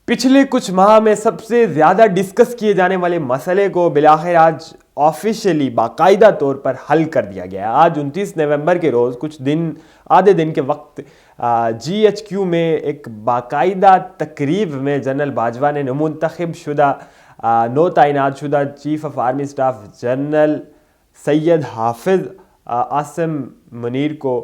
پچھلے کچھ ماہ میں سب سے زیادہ ڈسکس کیے جانے والے مسئلے کو بالآخر آج آفیشیلی باقاعدہ طور پر حل کر دیا گیا ہے۔ آج 29 نومبر کے روز آدھے دن کے وقت GHQ میں ایک باقاعدہ تقریب میں جنرل باجوہ نے منتخب شدہ نو تعینات شدہ chief of army staff general Syed Hafiz Asim Munir کو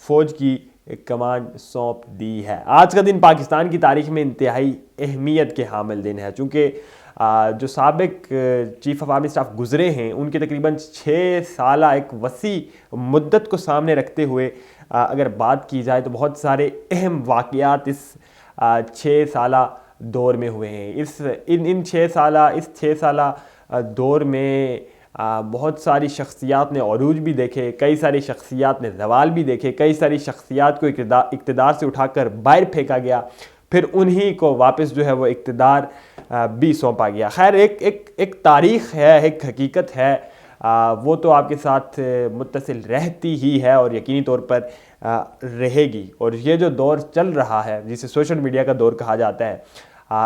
فوج کی کمانڈ سونپ دی ہے۔ آج کا دن پاکستان کی تاریخ میں انتہائی اہمیت کے حامل دن ہے، چونکہ جو سابق چیف آف آرمی سٹاف گزرے ہیں ان کے تقریباً 6 سالہ ایک وسیع مدت کو سامنے رکھتے ہوئے اگر بات کی جائے تو بہت سارے اہم واقعات اس 6 سالہ دور میں ہوئے ہیں۔ ان 6 سالہ دور میں بہت ساری شخصیات نے عروج بھی دیکھے، کئی ساری شخصیات نے زوال بھی دیکھے، کئی ساری شخصیات کو اقتدار سے اٹھا کر باہر پھینکا گیا، پھر انہی کو واپس جو ہے وہ اقتدار بھی سونپا گیا۔ خیر ایک تاریخ ہے، ایک حقیقت ہے، وہ تو آپ کے ساتھ متصل رہتی ہی ہے اور یقینی طور پر رہے گی۔ اور یہ جو دور چل رہا ہے جسے سوشل میڈیا کا دور کہا جاتا ہے،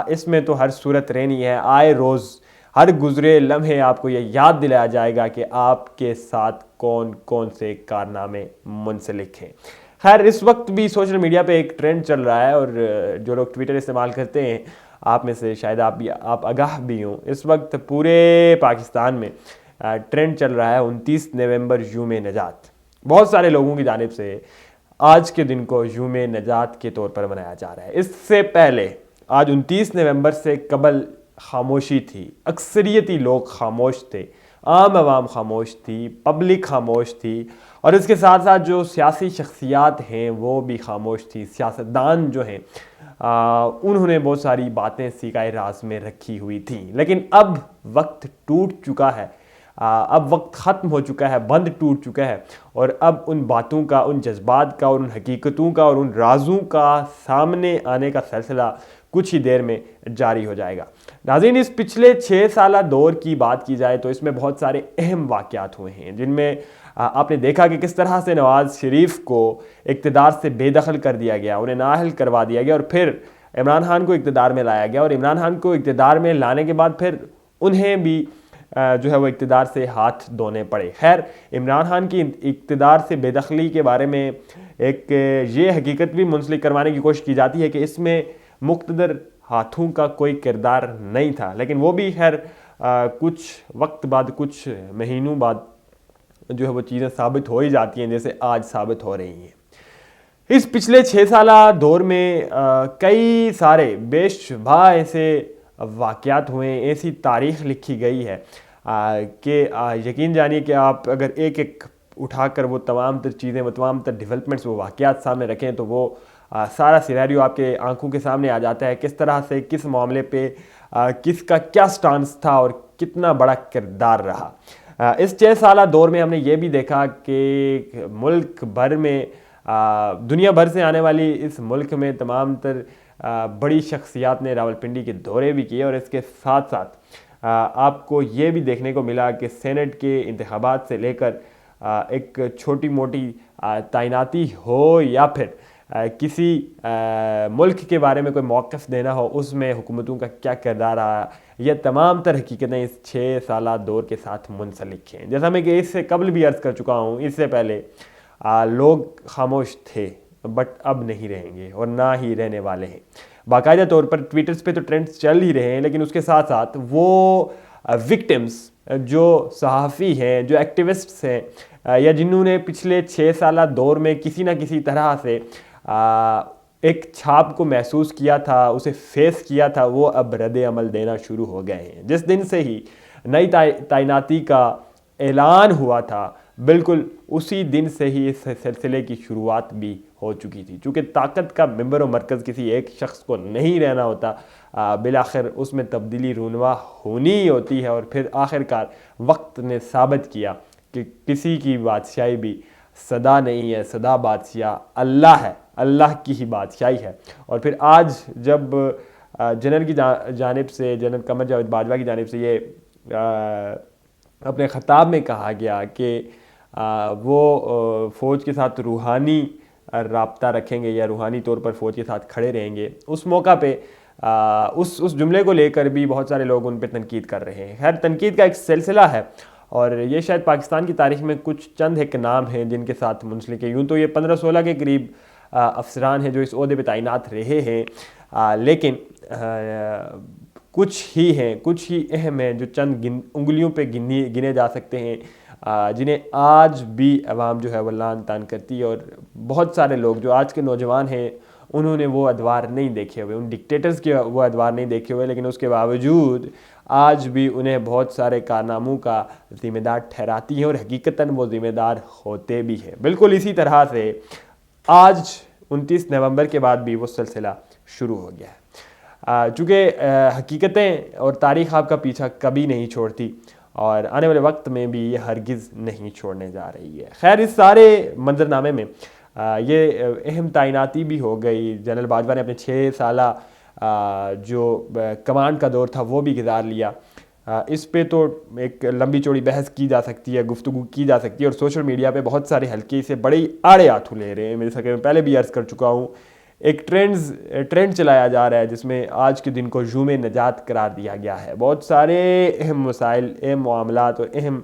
اس میں تو ہر صورت رہنی ہے، آئے روز ہر گزرے لمحے آپ کو یہ یاد دلایا جائے گا کہ آپ کے ساتھ کون کون سے کارنامے منسلک ہیں۔ خیر اس وقت بھی سوشل میڈیا پہ ایک ٹرینڈ چل رہا ہے، اور جو لوگ ٹویٹر استعمال کرتے ہیں آپ میں سے شاید آپ آگاہ بھی ہوں، اس وقت پورے پاکستان میں ٹرینڈ چل رہا ہے 29 نومبر یوم نجات۔ بہت سارے لوگوں کی جانب سے آج کے دن کو یوم نجات کے طور پر منایا جا رہا ہے۔ اس سے پہلے آج 29 نومبر سے قبل خاموشی تھی، اکثریتی لوگ خاموش تھے، عام عوام خاموش تھی، پبلک خاموش تھی، اور اس کے ساتھ ساتھ جو سیاسی شخصیات ہیں وہ بھی خاموش تھی۔ سیاستدان جو ہیں انہوں نے بہت ساری باتیں سیکائے راز میں رکھی ہوئی تھیں، لیکن اب وقت ٹوٹ چکا ہے، اب وقت ختم ہو چکا ہے، بند ٹوٹ چکا ہے، اور اب ان باتوں کا، ان جذبات کا اور ان حقیقتوں کا اور ان رازوں کا سامنے آنے کا سلسلہ کچھ ہی دیر میں جاری ہو جائے گا۔ ناظرین اس پچھلے 6 سالہ دور کی بات کی جائے تو اس میں بہت سارے اہم واقعات ہوئے ہیں، جن میں آپ نے دیکھا کہ کس طرح سے نواز شریف کو اقتدار سے بے دخل کر دیا گیا، انہیں نااہل کروا دیا گیا، اور پھر عمران خان کو اقتدار میں لایا گیا، اور عمران خان کو اقتدار میں لانے کے بعد پھر انہیں بھی جو ہے وہ اقتدار سے ہاتھ دھونے پڑے۔ خیر عمران خان کی اقتدار سے بے دخلی کے بارے میں ایک یہ حقیقت بھی منسلک کروانے کی کوشش کی جاتی ہے کہ اس میں مقتدر ہاتھوں کا کوئی کردار نہیں تھا، لیکن وہ بھی خیر کچھ وقت بعد، کچھ مہینوں بعد جو ہے وہ چیزیں ثابت ہو ہی جاتی ہیں، جیسے آج ثابت ہو رہی ہیں۔ اس پچھلے 6 سالہ دور میں کئی سارے بے شبہ ایسے واقعات ہوئے ہیں، ایسی تاریخ لکھی گئی ہے کہ یقین جانیے کہ آپ اگر ایک اٹھا کر وہ تمام تر چیزیں، وہ تمام تر ڈیولپمنٹس، وہ واقعات سامنے رکھیں تو وہ سارا سینیریو آپ کے آنکھوں کے سامنے آ جاتا ہے، کس طرح سے کس معاملے پہ کس کا کیا سٹانس تھا اور کتنا بڑا کردار رہا۔ اس 6 سالہ دور میں ہم نے یہ بھی دیکھا کہ ملک بھر میں، دنیا بھر سے آنے والی اس ملک میں تمام تر بڑی شخصیات نے راولپنڈی کے دورے بھی کیے، اور اس کے ساتھ ساتھ آپ کو یہ بھی دیکھنے کو ملا کہ سینٹ کے انتخابات سے لے کر ایک چھوٹی موٹی تعیناتی ہو یا پھر کسی ملک کے بارے میں کوئی موقف دینا ہو، اس میں حکومتوں کا کیا کردار رہا، یہ تمام تر حقیقتیں اس 6 سالہ دور کے ساتھ منسلک ہیں۔ جیسا میں کہ اس سے قبل بھی عرض کر چکا ہوں، اس سے پہلے لوگ خاموش تھے، بٹ اب نہیں رہیں گے اور نہ ہی رہنے والے ہیں۔ باقاعدہ طور پر ٹویٹرز پہ تو ٹرینڈز چل ہی رہے ہیں، لیکن اس کے ساتھ ساتھ وہ وکٹمز جو صحافی ہیں، جو ایکٹیوسٹس ہیں، یا جنہوں نے پچھلے 6 سالہ دور میں کسی نہ کسی طرح سے ایک چھاپ کو محسوس کیا تھا، اسے فیس کیا تھا، وہ اب رد عمل دینا شروع ہو گئے ہیں۔ جس دن سے ہی نئی تعیناتی کا اعلان ہوا تھا، بالکل اسی دن سے ہی اس سلسلے کی شروعات بھی ہو چکی تھی، چونکہ طاقت کا منبر و مرکز کسی ایک شخص کو نہیں رہنا ہوتا، بالآخر اس میں تبدیلی رونما ہونی ہوتی ہے، اور پھر آخرکار وقت نے ثابت کیا کہ کسی کی بادشاہی بھی صدا نہیں ہے، صدا بادشاہ اللہ ہے، اللہ کی ہی بادشاہی ہے۔ اور پھر آج جب جنرل کی جانب سے، جنرل قمر جاوید باجوہ کی جانب سے یہ اپنے خطاب میں کہا گیا کہ وہ فوج کے ساتھ روحانی رابطہ رکھیں گے یا روحانی طور پر فوج کے ساتھ کھڑے رہیں گے، اس موقع پہ اس جملے کو لے کر بھی بہت سارے لوگ ان پہ تنقید کر رہے ہیں. خیر تنقید کا ایک سلسلہ ہے اور یہ شاید پاکستان کی تاریخ میں کچھ چند ایک نام ہیں جن کے ساتھ منسلک ہے. یوں تو یہ 15-16 کے قریب افسران ہیں جو اس عہدے پہ تعینات رہے ہیں, لیکن کچھ ہی اہم ہیں جو چند انگلیوں پہ گنے جا سکتے ہیں, جنہیں آج بھی عوام جو ہے وہ لعن طعن کرتی ہے. اور بہت سارے لوگ جو آج کے نوجوان ہیں انہوں نے وہ ادوار نہیں دیکھے ہوئے, ان ڈکٹیٹرز کے وہ ادوار نہیں دیکھے ہوئے, لیکن اس کے باوجود آج بھی انہیں بہت سارے کارناموں کا ذمہ دار ٹھہراتی ہیں اور حقیقتاً وہ ذمہ دار ہوتے بھی ہیں. بالکل اسی طرح سے آج 29 نومبر کے بعد بھی وہ سلسلہ شروع ہو گیا ہے, چونکہ حقیقتیں اور تاریخ آپ کا پیچھا کبھی نہیں چھوڑتی اور آنے والے وقت میں بھی یہ ہرگز نہیں چھوڑنے جا رہی ہے. خیر اس سارے منظرنامے میں یہ اہم تعیناتی بھی ہو گئی. جنرل باجوہ نے اپنے 6 سالہ جو کمانڈ کا دور تھا وہ بھی گزار لیا. اس پہ تو ایک لمبی چوڑی بحث کی جا سکتی ہے, گفتگو کی جا سکتی ہے, اور سوشل میڈیا پہ بہت سارے حلقے سے بڑے آڑے ہاتھوں لے رہے ہیں. جیسا کہ میں پہلے بھی عرض کر چکا ہوں, ایک ٹرینڈ چلایا جا رہا ہے جس میں آج کے دن کو یوم نجات قرار دیا گیا ہے. بہت سارے اہم مسائل, اہم معاملات اور اہم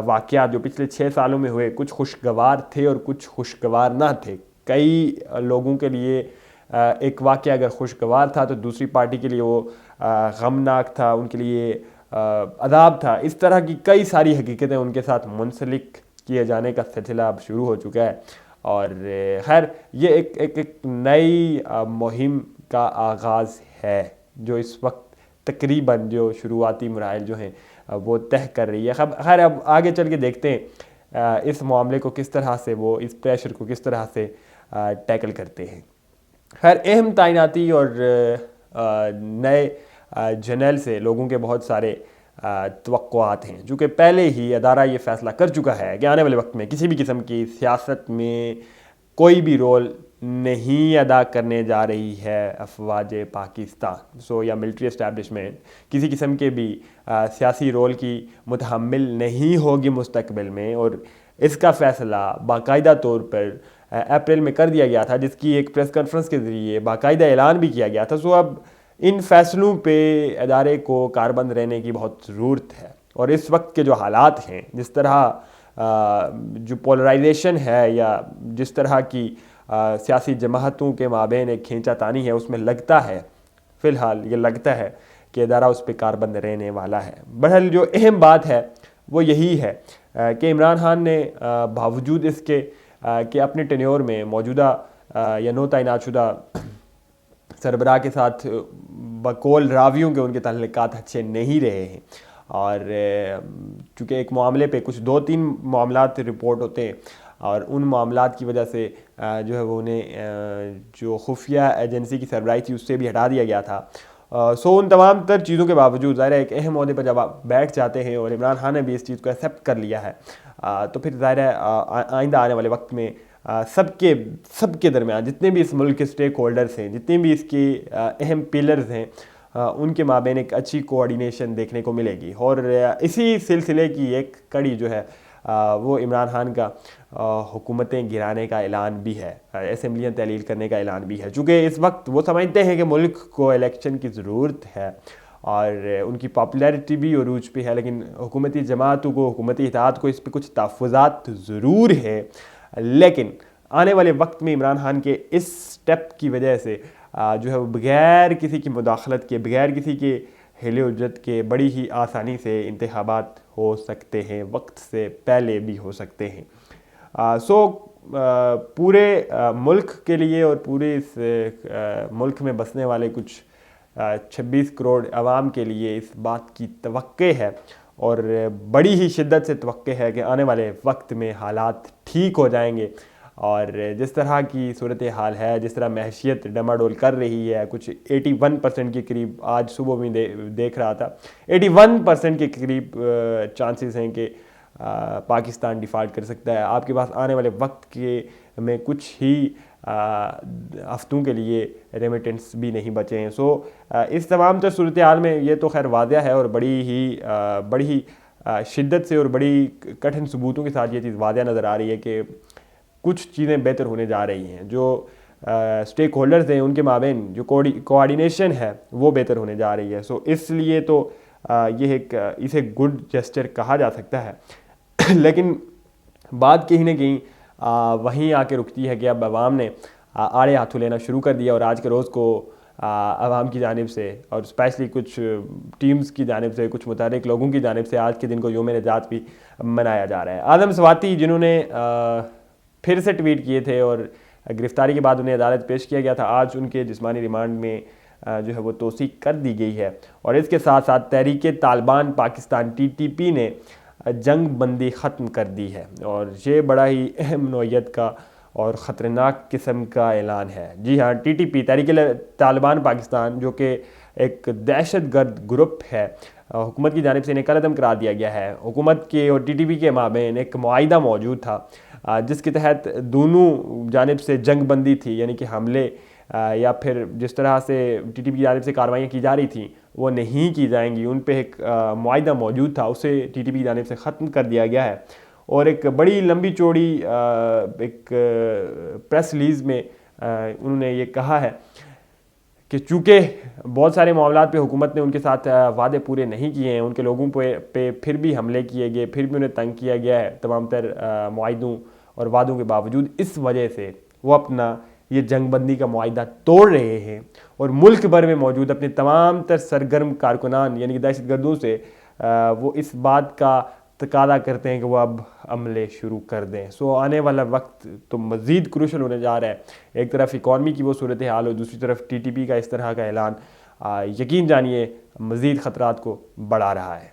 واقعات جو پچھلے 6 سالوں میں ہوئے, کچھ خوشگوار تھے اور کچھ خوشگوار نہ تھے. کئی لوگوں کے لیے ایک واقعہ اگر خوشگوار تھا تو دوسری پارٹی کے لیے وہ غمناک تھا, ان کے لیے عذاب تھا. اس طرح کی کئی ساری حقیقتیں ان کے ساتھ منسلک کیے جانے کا سلسلہ اب شروع ہو چکا ہے. اور خیر یہ ایک نئی مہم کا آغاز ہے جو اس وقت تقریباً جو شروعاتی مراحل جو ہیں وہ طے کر رہی ہے. خیر اب آگے چل کے دیکھتے ہیں اس معاملے کو کس طرح سے وہ اس پریشر کو کس طرح سے ٹیکل کرتے ہیں. خیر اہم تعیناتی اور نئے جرنیل سے لوگوں کے بہت سارے توقعات ہیں, چونکہ پہلے ہی ادارہ یہ فیصلہ کر چکا ہے کہ آنے والے وقت میں کسی بھی قسم کی سیاست میں کوئی بھی رول نہیں ادا کرنے جا رہی ہے افواج پاکستان یا ملٹری اسٹیبلشمنٹ کسی قسم کے بھی سیاسی رول کی متحمل نہیں ہوگی مستقبل میں. اور اس کا فیصلہ باقاعدہ طور پر اپریل میں کر دیا گیا تھا, جس کی ایک پریس کانفرنس کے ذریعے باقاعدہ اعلان بھی کیا گیا تھا. اب ان فیصلوں پہ ادارے کو کاربند رہنے کی بہت ضرورت ہے. اور اس وقت کے جو حالات ہیں, جس طرح جو پولرائزیشن ہے یا جس طرح کی سیاسی جماعتوں کے مابین ایک کھینچا تانی ہے, اس میں لگتا ہے فی الحال یہ لگتا ہے کہ ادارہ اس پہ کاربند رہنے والا ہے. بہرحال جو اہم بات ہے وہ یہی ہے کہ عمران خان نے باوجود اس کے کہ اپنے ٹینیور میں موجودہ یا نو تعینات شدہ سربراہ کے ساتھ بقول راویوں کے ان کے تعلقات اچھے نہیں رہے ہیں, اور چونکہ ایک معاملے پہ کچھ 2-3 معاملات رپورٹ ہوتے ہیں اور ان معاملات کی وجہ سے جو ہے وہ انہیں جو خفیہ ایجنسی کی سربراہی تھی اس سے بھی ہٹا دیا گیا تھا. ان تمام تر چیزوں کے باوجود ظاہر ہے ایک اہم عہدے پر جب آپ بیٹھ جاتے ہیں اور عمران خان نے بھی اس چیز کو ایکسیپٹ کر لیا ہے, تو پھر ظاہر ہے آئندہ آنے والے وقت میں سب کے درمیان جتنے بھی اس ملک کے سٹیک ہولڈرز ہیں, جتنے بھی اس کی اہم پیلرز ہیں, ان کے مابین ایک اچھی کوآرڈینیشن دیکھنے کو ملے گی. اور اسی سلسلے کی ایک کڑی جو ہے وہ عمران خان کا حکومتیں گرانے کا اعلان بھی ہے, اسمبلیاں تحلیل کرنے کا اعلان بھی ہے, چونکہ اس وقت وہ سمجھتے ہیں کہ ملک کو الیکشن کی ضرورت ہے اور ان کی پاپولیرٹی بھی عروج پہ ہے, لیکن حکومتی جماعتوں کو, حکومتی اتحاد کو اس پہ کچھ تحفظات ضرور ہے. لیکن آنے والے وقت میں عمران خان کے اس سٹیپ کی وجہ سے جو ہے وہ بغیر کسی کی مداخلت کے, بغیر کسی کے ہیل اجرت کے بڑی ہی آسانی سے انتخابات ہو سکتے ہیں, وقت سے پہلے بھی ہو سکتے ہیں. پورے ملک کے لیے اور پورے اس ملک میں بسنے والے کچھ 26 کروڑ عوام کے لیے اس بات کی توقع ہے اور بڑی ہی شدت سے توقع ہے کہ آنے والے وقت میں حالات ٹھیک ہو جائیں گے. اور جس طرح کی صورتحال ہے, جس طرح معیشت ڈماڈول کر رہی ہے, کچھ 81% کے قریب آج صبح میں دیکھ رہا تھا 81% کے قریب چانسز ہیں کہ پاکستان ڈیفالٹ کر سکتا ہے. آپ کے پاس آنے والے وقت کے میں کچھ ہی ہفتوں کے لیے ریمیٹنس بھی نہیں بچے ہیں. اس تمام تر صورتحال میں یہ تو خیر واضح ہے اور بڑی ہی شدت سے اور بڑی کٹھن ثبوتوں کے ساتھ یہ چیز واضح نظر آ رہی ہے کہ کچھ چیزیں بہتر ہونے جا رہی ہیں. جو اسٹیک ہولڈرز ہیں ان کے مابین جو کوآرڈینیشن ہے وہ بہتر ہونے جا رہی ہے. سو اس لیے تو یہ اسے گڈ جسچر کہا جا سکتا ہے. لیکن بات کہیں نہ کہیں وہیں آ کے رکتی ہے کہ اب عوام نے آڑے ہاتھوں لینا شروع کر دیا, اور آج کے روز کو عوام کی جانب سے اور اسپیشلی کچھ ٹیمز کی جانب سے, کچھ متحرک لوگوں کی جانب سے آج کے دن کو یوم نجات بھی منایا جا رہا ہے. اعظم سواتی جنہوں نے پھر سے ٹویٹ کیے تھے اور گرفتاری کے بعد انہیں عدالت پیش کیا گیا تھا, آج ان کے جسمانی ریمانڈ میں جو ہے وہ توسیع کر دی گئی ہے. اور اس کے ساتھ ساتھ تحریک طالبان پاکستان TTP نے جنگ بندی ختم کر دی ہے, اور یہ بڑا ہی اہم نوعیت کا اور خطرناک قسم کا اعلان ہے. جی ہاں, TTP تحریک طالبان پاکستان جو کہ ایک دہشت گرد گروپ ہے, حکومت کی جانب سے انہیں کالعدم قرار دیا گیا ہے. حکومت کے اور TTP کے مابین ایک معاہدہ موجود تھا جس کے تحت دونوں جانب سے جنگ بندی تھی, یعنی کہ حملے یا پھر جس طرح سے TTP کی جانب سے کارروائیاں کی جا رہی تھیں وہ نہیں کی جائیں گی. ان پہ ایک معاہدہ موجود تھا, اسے TTP کی جانب سے ختم کر دیا گیا ہے. اور ایک بڑی لمبی چوڑی ایک پریس ریلیز میں انہوں نے یہ کہا ہے کہ چونکہ بہت سارے معاملات پہ حکومت نے ان کے ساتھ وعدے پورے نہیں کیے ہیں, ان کے لوگوں پہ پھر بھی حملے کیے گئے, پھر بھی انہیں تنگ کیا گیا ہے تمام تر معاہدوں اور وعدوں کے باوجود, اس وجہ سے وہ اپنا یہ جنگ بندی کا معاہدہ توڑ رہے ہیں اور ملک بھر میں موجود اپنے تمام تر سرگرم کارکنان یعنی کہ دہشت گردوں سے وہ اس بات کا تقاضا کرتے ہیں کہ وہ اب عملے شروع کر دیں. سو آنے والا وقت تو مزید کروشل ہونے جا رہا ہے. ایک طرف اکانومی کی وہ صورتحال اور دوسری طرف TTP کا اس طرح کا اعلان, یقین جانیے مزید خطرات کو بڑھا رہا ہے.